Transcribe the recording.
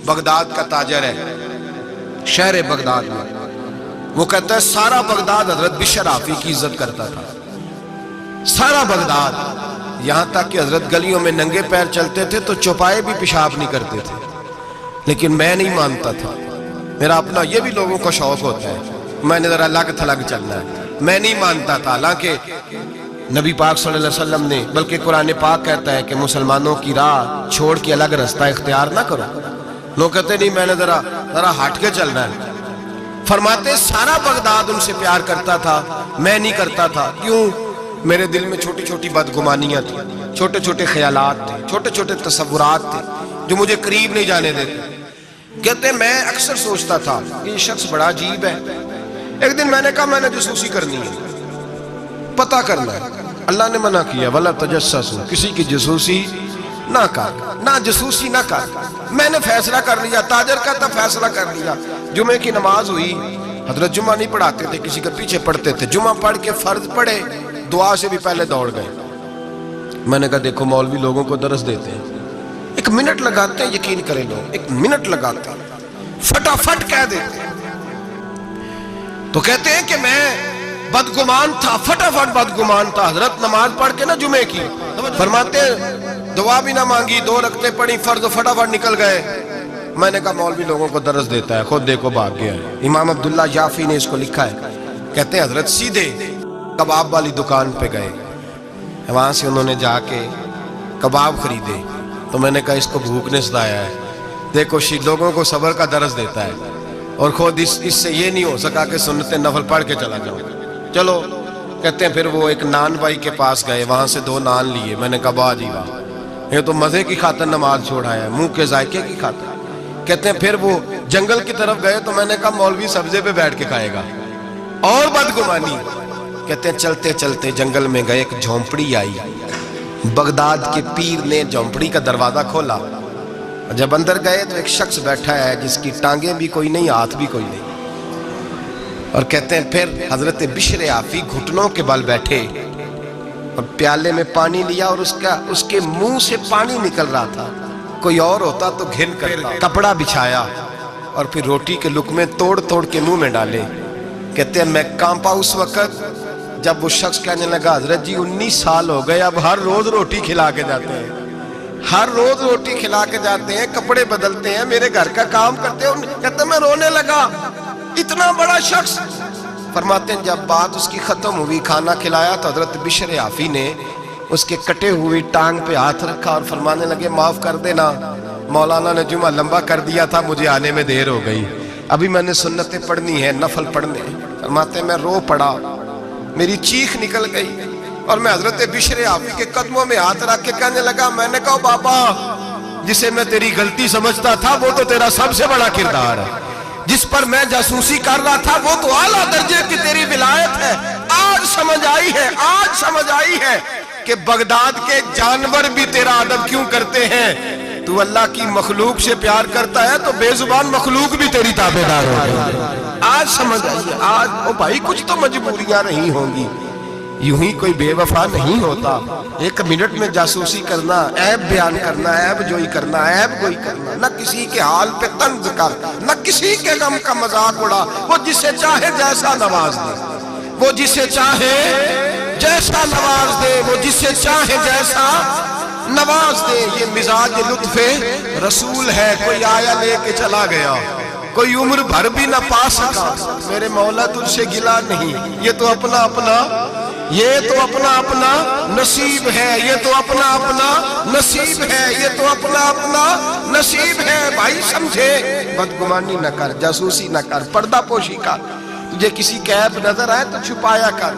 Baghdad کا تاجر ہے، شہر بغداد میں. وہ کہتا ہے سارا بغداد حضرت بشر حافی کی عزت کرتا تھا، سارا بغداد، یہاں تک کہ حضرت گلیوں میں ننگے پیر چلتے تھے تو چوپائے بھی پیشاب نہیں کرتے تھے. لیکن میں نہیں مانتا تھا، میرا اپنا، یہ بھی لوگوں کو شوق ہوتا ہے، میں نے ذرا الگ تھلگ چلنا ہے، میں نہیں مانتا تھا. حالانکہ نبی پاک صلی اللہ علیہ وسلم نے، بلکہ قرآن پاک کہتا ہے کہ مسلمانوں کی راہ چھوڑ کے الگ رستہ اختیار نہ کرو. لوگ کہتے نہیں میں نے ذرا ہٹ کے چلنا ہے. فرماتے سارا بغداد ان سے پیار کرتا تھا، میں نہیں کرتا تھا. کیوں؟ میرے دل میں چھوٹی چھوٹی بدگمانیاں تھیں، چھوٹے چھوٹے خیالات تھے، چھوٹے چھوٹے تصورات تھے جو مجھے قریب نہیں جانے دیتے. کہتے میں اکثر سوچتا تھا کہ یہ شخص بڑا عجیب ہے. ایک دن میں نے کہا میں نے جاسوسی کرنی ہے، پتہ کرنا ہے. اللہ نے منع کیا وَلَا تَجَسَّسُوا، کسی کی جاسوسی نہ کر، نہ جاسوسی نہ کر. میں نے فیصلہ کر لیا، تاجر کا تھا، فیصلہ کر لیا. جمعے کی نماز ہوئی، حضرت جمعہ نہیں پڑھاتے تھے، کسی کے پیچھے پڑھتے تھے. جمعہ پڑھ کے فرض پڑھے، دعا سے بھی پہلے دوڑ گئے. میں نے کہا دیکھو مولوی لوگوں کو درس دیتے ہیں، 1 منٹ لگاتے ہیں، یقین کریں لوگ 1 منٹ لگاتے ہیں، فٹافٹ کہہ دیتے ہیں. تو کہتے ہیں کہ میں بدگمان تھا، فٹافٹ بدگمان تھا. حضرت نماز پڑھ کے نا جمعے کی، فرماتے ہیں دعا بھی نہ مانگی، 2 رکعتیں پڑھی، فرض فٹافٹ نکل گئے. میں نے کہا مولوی لوگوں کو درس دیتا ہے، خود دیکھو بھاگ گیا ہے. امام عبداللہ یافی نے اس کو لکھا ہے. کہتے ہیں حضرت سیدھے کباب والی دکان پہ گئے، وہاں سے انہوں نے جا کے کباب خریدے. تو میں نے کہا اس کو بھوک نے ستایا ہے، دیکھو لوگوں کو صبر کا درس دیتا ہے، اور خود اس سے یہ نہیں ہو سکا کہ سنت نفل پڑھ کے چلا جاؤ. چلو کہتے ہیں پھر وہ ایک نان بھائی کے پاس گئے، وہاں سے 2 نان لیے. میں نے کہا واہ جی واہ، یہ تو مزے کی خاطر نماز چھوڑا ہے، منہ کے ذائقے کی خاطر. کہتے ہیں پھر وہ جنگل کی طرف گئے، تو میں نے کہا مولوی سبزے پہ بیٹھ کے کھائے گا، اور بدگمانی. کہتے ہیں چلتے چلتے جنگل میں گئے، ایک جھونپڑی آئی. بغداد کے پیر نے جھونپڑی کا دروازہ کھولا. جب اندر گئے تو ایک شخص بیٹھا ہے جس کی ٹانگیں بھی کوئی نہیں، ہاتھ بھی کوئی نہیں. اور کہتے ہیں پھر حضرت بشر حافی گھٹنوں کے بل بیٹھے اور پیالے میں پانی لیا، اور اس کے منہ سے پانی نکل رہا تھا. کوئی اور ہوتا تو گھن کرتا. کپڑا بچھایا اور پھر روٹی کے لقمے توڑ توڑ کے منہ میں ڈالے. کہتے ہیں میں کانپا اس وقت جب وہ شخص کہنے لگا حضرت جی 19 سال ہو گئے، اب ہر روز روٹی کھلا کے جاتے ہیں، ہر روز روٹی کھلا کے جاتے ہیں، کپڑے بدلتے ہیں، میرے گھر کا کام کرتے ہیں. کہتے ہیں میں رونے لگا، اتنا بڑا شخص. فرماتے ہیں جب بات اس کی ختم ہوئی، کھانا کھلایا، تو حضرت بشر حافی نے اس کے کٹے ہوئی ٹانگ پہ ہاتھ رکھا اور فرمانے لگے معاف کر دینا، مولانا نے جمعہ لمبا کر دیا تھا، مجھے آنے میں دیر ہو گئی، ابھی میں نے سنتیں پڑھنی ہے، نفل پڑھنے. فرماتے ہیں میں رو پڑا، میری چیخ نکل گئی، اور میں حضرت بشر حافی کے قدموں میں ہاتھ رکھ کے کہنے لگا، میں نے کہا بابا جسے میں تیری غلطی سمجھتا تھا وہ تو تیرا سب سے بڑا کردار ہے، جس پر میں جاسوسی کر رہا تھا وہ تو اعلیٰ درجے کی تیری ولایت ہے. آج سمجھ آئی ہے کہ بغداد کے جانور بھی تیرا ادب کیوں کرتے ہیں. تو اللہ کی مخلوق سے پیار کرتا ہے تو بے زبان مخلوق بھی تیری تابعدار ہوگی. آج سمجھ آئی ہے. آج او بھائی کچھ تو مجبوریاں رہی ہوں گی، یوں ہی کوئی بے وفا نہیں ہوتا. 1 منٹ میں جاسوسی کرنا، عیب بیان کرنا، عیب جوئی کرنا، عیب گوئی کرنا، نہ کسی کے حال پہ طنز کر، نہ کسی کے غم کا مذاق اڑا. وہ جسے چاہے جیسا نواز دے، وہ جسے چاہے جیسا نواز دے، وہ جسے چاہے جیسا نواز دے. یہ مزاج لطف رسول ہے. کوئی آیا لے کے چلا گیا، کوئی عمر بھر بھی نہ پا سکا. میرے مولا تجھ سے گلا نہیں، یہ تو اپنا اپنا نصیب ہے، یہ تو اپنا اپنا نصیب ہے، یہ تو اپنا اپنا نصیب ہے. بھائی سمجھے، بدگمانی نہ کر، جاسوسی نہ کر، پردہ پوشی کر. تجھے کسی کا عیب نظر آئے تو چھپایا کر.